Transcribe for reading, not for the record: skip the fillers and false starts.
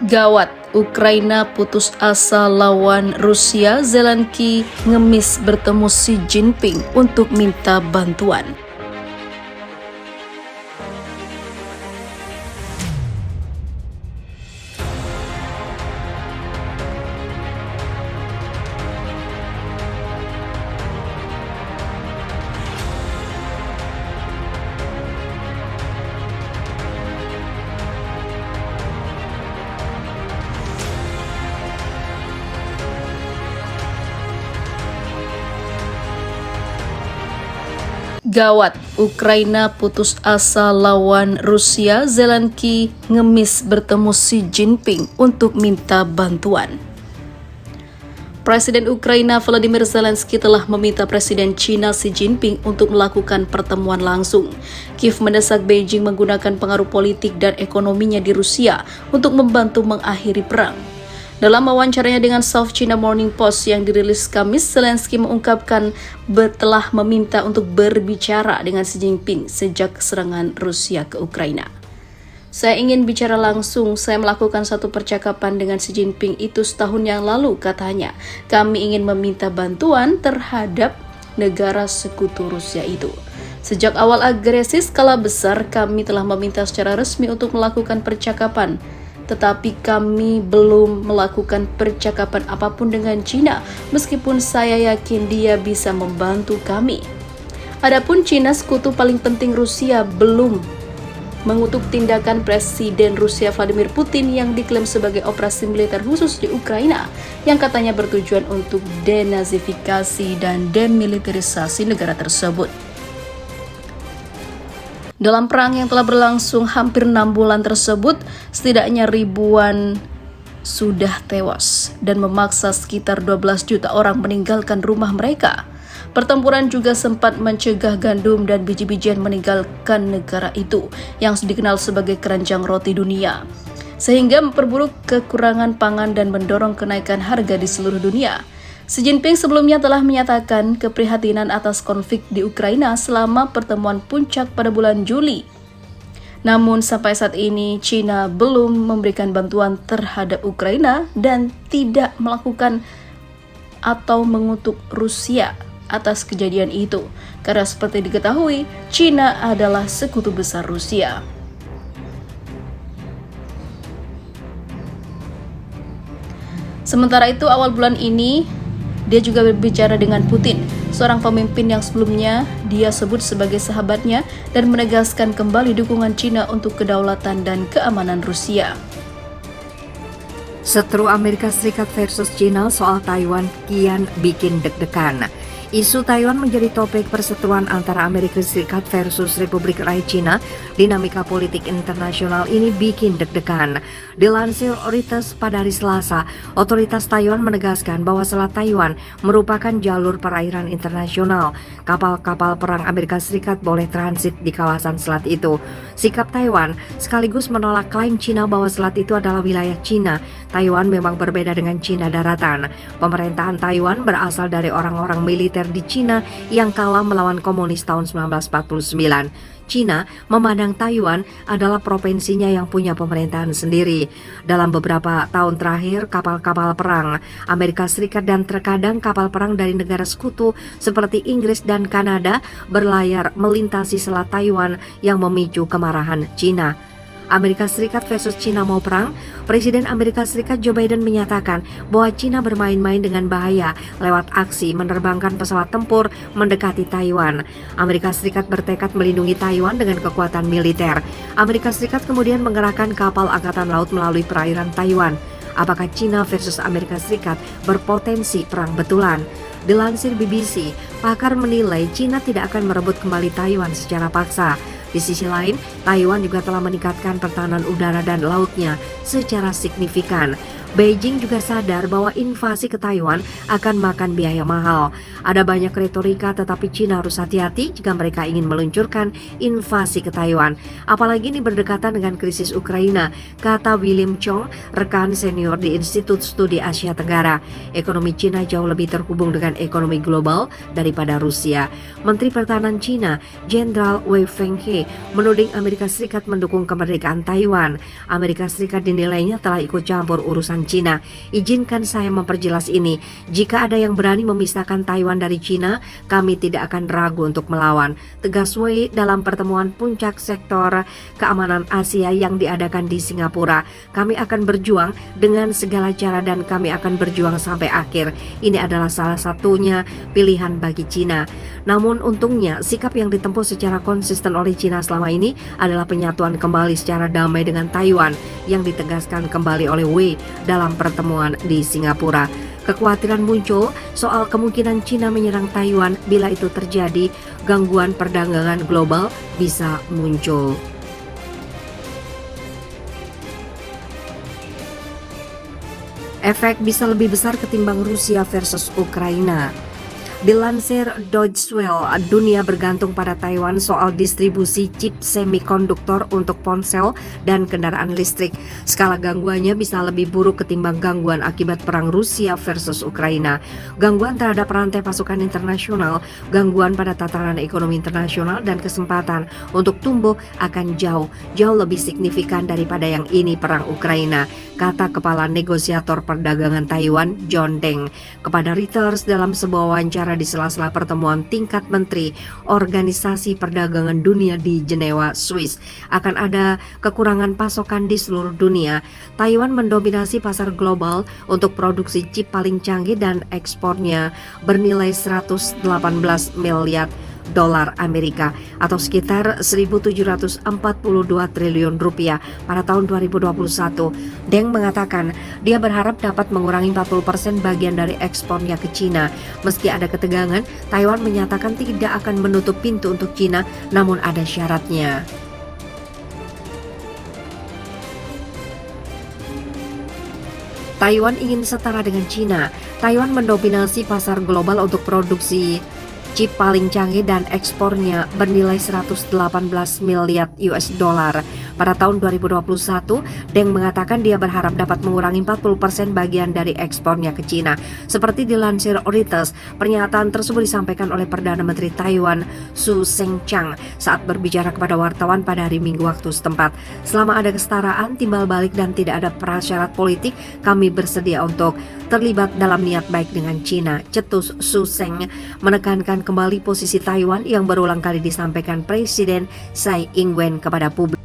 Gawat, Ukraina putus asa lawan Rusia, Zelensky ngemis bertemu Xi Jinping untuk minta bantuan. Gawat, Ukraina putus asa lawan Rusia, Zelensky ngemis bertemu Xi Jinping untuk minta bantuan. Presiden Ukraina Volodymyr Zelensky telah meminta Presiden China Xi Jinping untuk melakukan pertemuan langsung. Kiev mendesak Beijing menggunakan pengaruh politik dan ekonominya di Rusia untuk membantu mengakhiri perang. Dalam wawancaranya dengan South China Morning Post yang dirilis Kamis, Zelensky mengungkapkan telah meminta untuk berbicara dengan Xi Jinping sejak serangan Rusia ke Ukraina. Saya ingin bicara langsung, saya melakukan satu percakapan dengan Xi Jinping itu setahun yang lalu, katanya. Kami ingin meminta bantuan terhadap negara sekutu Rusia itu. Sejak awal agresi skala besar, kami telah meminta secara resmi untuk melakukan percakapan. Tetapi kami belum melakukan percakapan apapun dengan China, meskipun saya yakin dia bisa membantu kami. Adapun China, sekutu paling penting Rusia, belum mengutuk tindakan Presiden Rusia Vladimir Putin yang diklaim sebagai operasi militer khusus di Ukraina, yang katanya bertujuan untuk denazifikasi dan demilitarisasi negara tersebut. Dalam perang yang telah berlangsung hampir 6 bulan tersebut, setidaknya ribuan sudah tewas dan memaksa sekitar 12 juta orang meninggalkan rumah mereka. Pertempuran juga sempat mencegah gandum dan biji-bijian meninggalkan negara itu yang dikenal sebagai keranjang roti dunia, sehingga memperburuk kekurangan pangan dan mendorong kenaikan harga di seluruh dunia. Xi Jinping sebelumnya telah menyatakan keprihatinan atas konflik di Ukraina selama pertemuan puncak pada bulan Juli. Namun sampai saat ini China belum memberikan bantuan terhadap Ukraina dan tidak melakukan atau mengutuk Rusia atas kejadian itu. Karena seperti diketahui, China adalah sekutu besar Rusia. Sementara itu, awal bulan ini dia juga berbicara dengan Putin, seorang pemimpin yang sebelumnya dia sebut sebagai sahabatnya, dan menegaskan kembali dukungan China untuk kedaulatan dan keamanan Rusia. Seteru Amerika Serikat versus China soal Taiwan kian bikin deg-degan. Isu Taiwan menjadi topik perseteruan antara Amerika Serikat versus Republik Rakyat China. Dinamika politik internasional ini bikin deg-degan. Dilansir Reuters pada hari Selasa, otoritas Taiwan menegaskan bahwa Selat Taiwan merupakan jalur perairan internasional. Kapal-kapal perang Amerika Serikat boleh transit di kawasan selat itu. Sikap Taiwan sekaligus menolak klaim China bahwa selat itu adalah wilayah China. Taiwan memang berbeda dengan China daratan. Pemerintahan Taiwan berasal dari orang-orang militer di China yang kalah melawan komunis tahun 1949. China memandang Taiwan adalah provinsinya yang punya pemerintahan sendiri. Dalam beberapa tahun terakhir, kapal-kapal perang Amerika Serikat dan terkadang kapal perang dari negara sekutu seperti Inggris dan Kanada berlayar melintasi selat Taiwan yang memicu kemarahan China. Amerika Serikat versus China mau perang, Presiden Amerika Serikat Joe Biden menyatakan bahwa China bermain-main dengan bahaya lewat aksi menerbangkan pesawat tempur mendekati Taiwan. Amerika Serikat bertekad melindungi Taiwan dengan kekuatan militer. Amerika Serikat kemudian mengerahkan kapal angkatan laut melalui perairan Taiwan. Apakah China versus Amerika Serikat berpotensi perang betulan? Dilansir BBC, pakar menilai China tidak akan merebut kembali Taiwan secara paksa. Di sisi lain, Taiwan juga telah meningkatkan pertahanan udara dan lautnya secara signifikan. Beijing juga sadar bahwa invasi ke Taiwan akan makan biaya mahal. Ada banyak retorika, tetapi China harus hati-hati jika mereka ingin meluncurkan invasi ke Taiwan. Apalagi ini berdekatan dengan krisis Ukraina, kata William Chong, rekan senior di Institut Studi Asia Tenggara. Ekonomi China jauh lebih terhubung dengan ekonomi global daripada Rusia. Menteri Pertahanan China, Jenderal Wei Fenghe, menuding Amerika Serikat mendukung kemerdekaan Taiwan. Amerika Serikat dinilainya telah ikut campur urusan China. Izinkan saya memperjelas ini. Jika ada yang berani memisahkan Taiwan dari China, kami tidak akan ragu untuk melawan. Tegas Wei dalam pertemuan puncak sektor keamanan Asia yang diadakan di Singapura. Kami akan berjuang dengan segala cara dan kami akan berjuang sampai akhir. Ini adalah salah satunya pilihan bagi China. Namun untungnya sikap yang ditempuh secara konsisten oleh China selama ini adalah penyatuan kembali secara damai dengan Taiwan yang ditegaskan kembali oleh Wei dalam pertemuan di Singapura. Kekhawatiran muncul soal kemungkinan China menyerang Taiwan. Bila itu terjadi, gangguan perdagangan global bisa muncul. Efek bisa lebih besar ketimbang Rusia versus Ukraina. Dilansir Deutsche Welle, dunia bergantung pada Taiwan soal distribusi chip semikonduktor untuk ponsel dan kendaraan listrik. Skala gangguannya bisa lebih buruk ketimbang gangguan akibat perang Rusia versus Ukraina. Gangguan terhadap rantai pasukan internasional, gangguan pada tataran ekonomi internasional, dan kesempatan untuk tumbuh akan jauh lebih signifikan daripada yang ini perang Ukraina, kata Kepala Negosiator Perdagangan Taiwan, John Deng, kepada Reuters dalam sebuah wawancara di sela-sela pertemuan tingkat menteri Organisasi Perdagangan Dunia di Jenewa, Swiss. Akan ada kekurangan pasokan di seluruh dunia. Taiwan mendominasi pasar global untuk produksi chip paling canggih dan ekspornya bernilai 118 miliar dolar Amerika atau sekitar 1.742 triliun rupiah pada tahun 2021. Deng mengatakan dia berharap dapat mengurangi 40% bagian dari ekspornya ke China. Meski ada ketegangan, Taiwan menyatakan tidak akan menutup pintu untuk China, namun ada syaratnya. Taiwan ingin setara dengan China. Taiwan mendominasi pasar global untuk produksi chip paling canggih dan ekspornya bernilai 118 miliar US dollar. Pada tahun 2021, Deng mengatakan dia berharap dapat mengurangi 40% bagian dari ekspornya ke China. Seperti dilansir Reuters, pernyataan tersebut disampaikan oleh Perdana Menteri Taiwan, Su Tseng-chang, saat berbicara kepada wartawan pada hari Minggu waktu setempat. Selama ada kesetaraan, timbal balik, dan tidak ada prasyarat politik, kami bersedia untuk terlibat dalam niat baik dengan China, cetus Su Tseng, menekankan kembali posisi Taiwan yang berulang kali disampaikan Presiden Tsai Ing-wen kepada publik.